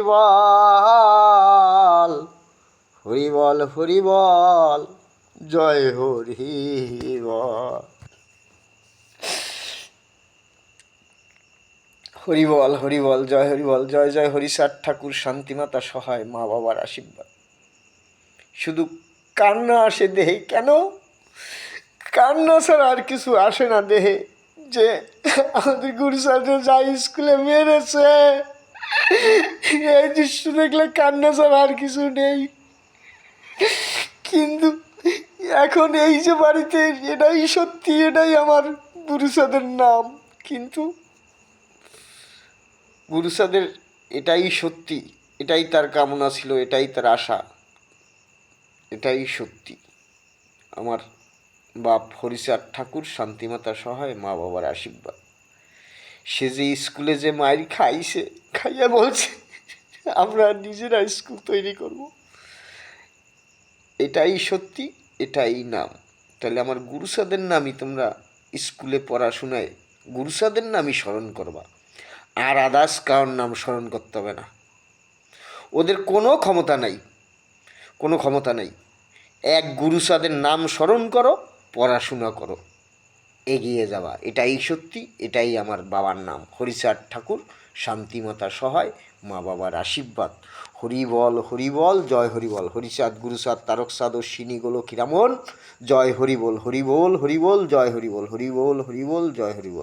বল, হরি বল, হরি বল, জয় হরি বল। হরি বল, হরি বল, জয় হরি বল, জয় জয় হরিচাঁদ ঠাকুর, শান্তিমাতা সহায়, মা বাবার আশীর্বাদ। শুধু কান্না আসে দেহে, কেন কান্না ছাড়া আর কিছু আসে না দেহে, যে আমাদের গুরুচাঁদে যাই স্কুলে মেরেছে, এই দৃশ্য দেখলে কান্না ছাড়া আর কিছু নেই। কিন্তু এখন এই যে বাড়িতে, এটাই সত্যি, এটাই আমার গুরুচাঁদের নাম। কিন্তু গুরুচাঁদের এটাই সত্যি, এটাই তার কামনা ছিল, এটাই তার আশা, এটাই সত্যি। আমার বাপ হরিচাঁদ ঠাকুর, শান্তিমাতা সহায়, মা বাবার আশীর্বাদ। সে যে স্কুলে যে মায়ের খাইছে, খাইয়া বলছে আমরা নিজেরা স্কুল তৈরি করব, এটাই সত্যি, এটাই নাম। তাহলে আমার গুরুচাঁদের নামই তোমরা স্কুলে পড়াশোনায় গুরুচাঁদের নামই স্মরণ করবা, আর আদার্স কারোর নাম স্মরণ করতে হবে না। ওদের কোনো ক্ষমতা নাই, কোনো ক্ষমতা নেই। এক গুরুচাঁদের নাম স্মরণ করো, পড়াশোনা করো, এগিয়ে যাওয়া, এটাই সত্যি, এটাই আমার বাবার নাম হরিচাঁদ ঠাকুর, শান্তিমাতা সহায়, মা বাবার আশীর্বাদ। হরি বল, হরি বল, জয় হরি বল। হরিচাঁদ, গুরুচাঁদ, তারকচাঁদ, অশ্বিনী, গোলক, হীরামন, জয় হরি বল, হরি বল, হরি বল, জয় হরি বল, হরি বল, হরি বল, জয় হরি বল।